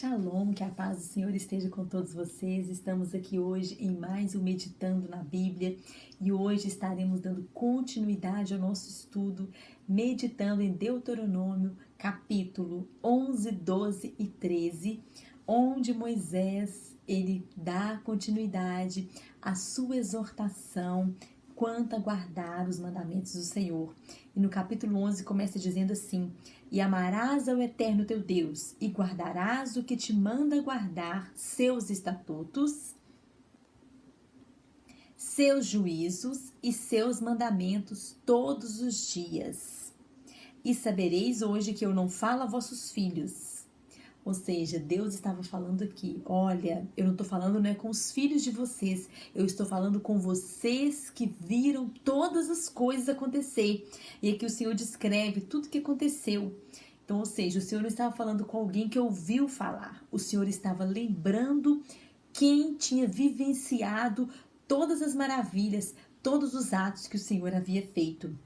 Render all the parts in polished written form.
Shalom, que a paz do Senhor esteja com todos vocês. Estamos aqui hoje em mais um Meditando na Bíblia e hoje estaremos dando continuidade ao nosso estudo, meditando em Deuteronômio, capítulo 11, 12 e 13, onde Moisés ele dá continuidade à sua exortação quanto a guardar os mandamentos do Senhor. E no capítulo 11 começa dizendo assim: e amarás ao Eterno teu Deus, e guardarás o que te manda guardar, seus estatutos, seus juízos e seus mandamentos todos os dias. E sabereis hoje que eu não falo a vossos filhos. Ou seja, Deus estava falando aqui, olha, eu não estou falando com os filhos de vocês, eu estou falando com vocês que viram todas as coisas acontecer. E aqui o Senhor descreve tudo o que aconteceu. Então, ou seja, o Senhor não estava falando com alguém que ouviu falar, o Senhor estava lembrando quem tinha vivenciado todas as maravilhas, todos os atos que o Senhor havia feito.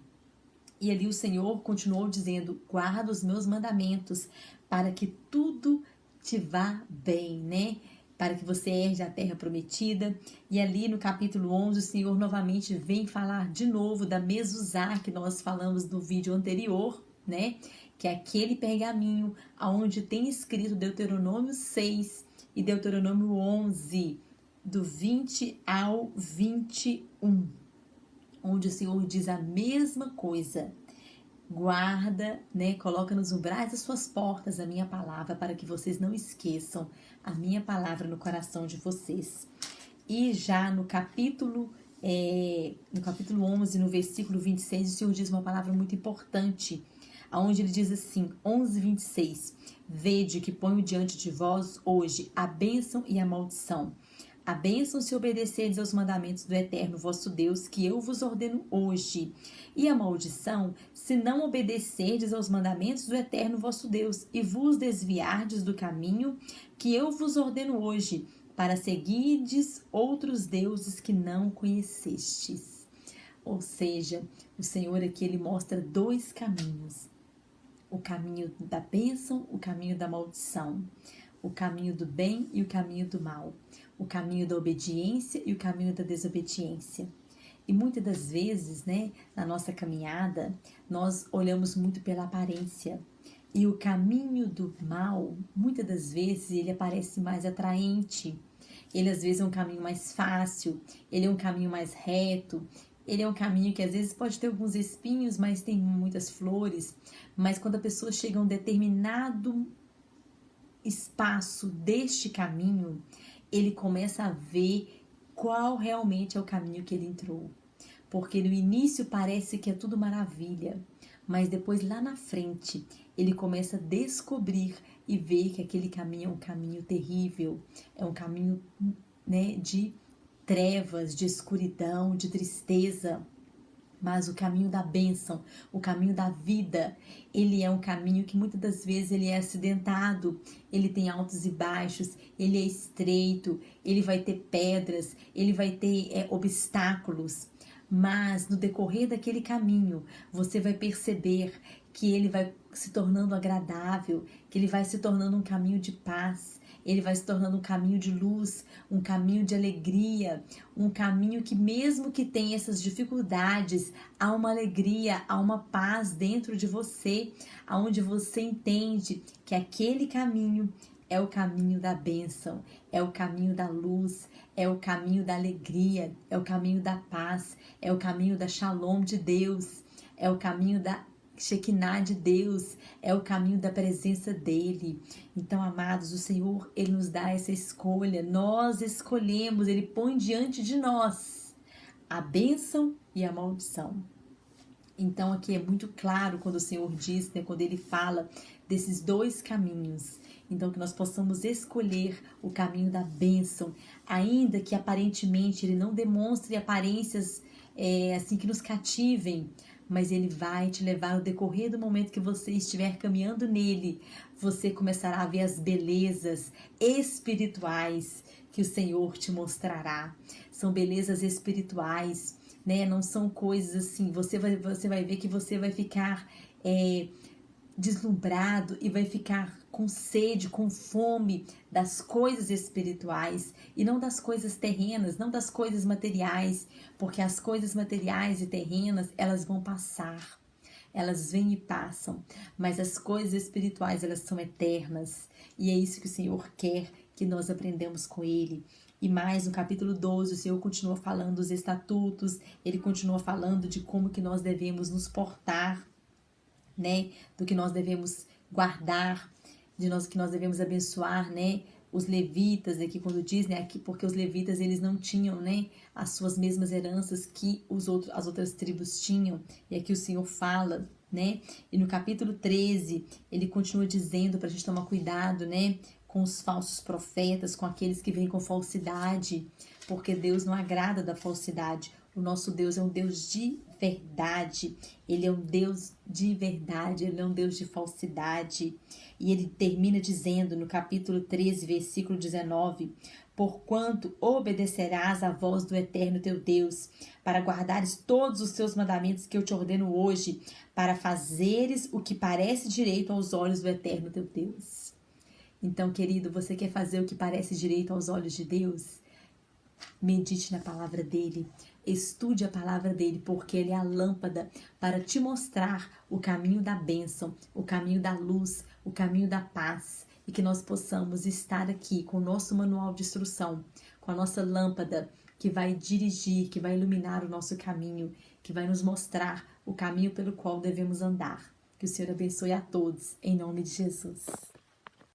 E ali o Senhor continuou dizendo, guarda os meus mandamentos, para que tudo te vá bem, né? Para que você herde a terra prometida. E ali no capítulo 11, o Senhor novamente vem falar de novo da mezuzá que nós falamos no vídeo anterior, né? Que é aquele pergaminho onde tem escrito Deuteronômio 6 e Deuteronômio 11, do 20 ao 21, onde o Senhor diz a mesma coisa. Guarda, né? Coloca nos umbrais das suas portas a minha palavra, para que vocês não esqueçam a minha palavra no coração de vocês. E já no capítulo 11, no versículo 26, o Senhor diz uma palavra muito importante, onde ele diz assim, 11:26, vede que ponho diante de vós hoje a bênção e a maldição. A bênção se obedecerdes aos mandamentos do Eterno vosso Deus, que eu vos ordeno hoje. E a maldição, se não obedecerdes aos mandamentos do Eterno vosso Deus, e vos desviardes do caminho que eu vos ordeno hoje, para seguirdes outros deuses que não conhecestes. Ou seja, o Senhor aqui ele mostra dois caminhos. O caminho da bênção, o caminho da maldição. O caminho do bem e o caminho do mal. O caminho da obediência e o caminho da desobediência. E muitas das vezes, né, na nossa caminhada, nós olhamos muito pela aparência. E o caminho do mal, muitas das vezes, ele aparece mais atraente. Ele, às vezes, é um caminho mais fácil. Ele é um caminho mais reto. Ele é um caminho que, às vezes, pode ter alguns espinhos, mas tem muitas flores. Mas quando a pessoa chega a um determinado espaço deste caminho, ele começa a ver qual realmente é o caminho que ele entrou. Porque no início parece que é tudo maravilha, mas depois lá na frente ele começa a descobrir e ver que aquele caminho é um caminho terrível, é um caminho, né, de trevas, de escuridão, de tristeza. Mas o caminho da bênção, o caminho da vida, ele é um caminho que muitas das vezes ele é acidentado, ele tem altos e baixos, ele é estreito, ele vai ter pedras, ele vai ter obstáculos. Mas no decorrer daquele caminho, você vai perceber que ele vai se tornando agradável, que ele vai se tornando um caminho de paz. Ele vai se tornando um caminho de luz, um caminho de alegria, um caminho que mesmo que tenha essas dificuldades, há uma alegria, há uma paz dentro de você, onde você entende que aquele caminho é o caminho da bênção, é o caminho da luz, é o caminho da alegria, é o caminho da paz, é o caminho da shalom de Deus, é o caminho da Shekinah de Deus, é o caminho da presença dele. Então, amados, o Senhor, ele nos dá essa escolha, nós escolhemos, ele põe diante de nós a bênção e a maldição. Então, aqui é muito claro quando o Senhor diz, né, quando ele fala desses dois caminhos. Então, que nós possamos escolher o caminho da bênção, ainda que aparentemente ele não demonstre aparências assim que nos cativem, mas ele vai te levar no decorrer do momento que você estiver caminhando nele, você começará a ver as belezas espirituais que o Senhor te mostrará. São belezas espirituais, né? Não são coisas assim, você vai ver que você vai ficar deslumbrado e vai ficar com sede, com fome das coisas espirituais e não das coisas terrenas, não das coisas materiais, porque as coisas materiais e terrenas, elas vão passar. Elas vêm e passam, mas as coisas espirituais, elas são eternas. E é isso que o Senhor quer que nós aprendamos com Ele. E mais, no capítulo 12, o Senhor continua falando dos estatutos, Ele continua falando de como que nós devemos nos portar, né? Do que nós devemos guardar, que nós devemos abençoar, né? Os levitas, aqui quando diz, né? Aqui, porque os levitas, eles não tinham, né? As suas mesmas heranças que as outras tribos tinham. E aqui o Senhor fala, né? E no capítulo 13, ele continua dizendo para a gente tomar cuidado, né? Com os falsos profetas, com aqueles que vêm com falsidade, porque Deus não agrada da falsidade. O nosso Deus é um Deus de verdade, Ele é um Deus de verdade, Ele é um Deus de falsidade. E ele termina dizendo no capítulo 13, versículo 19: porquanto obedecerás à voz do Eterno teu Deus, para guardares todos os seus mandamentos que eu te ordeno hoje, para fazeres o que parece direito aos olhos do Eterno teu Deus. Então, querido, você quer fazer o que parece direito aos olhos de Deus? Medite na palavra dele, estude a palavra dele, porque ele é a lâmpada para te mostrar o caminho da bênção, o caminho da luz, o caminho da paz, e que nós possamos estar aqui com o nosso manual de instrução, com a nossa lâmpada que vai dirigir, que vai iluminar o nosso caminho, que vai nos mostrar o caminho pelo qual devemos andar. Que o Senhor abençoe a todos, em nome de Jesus.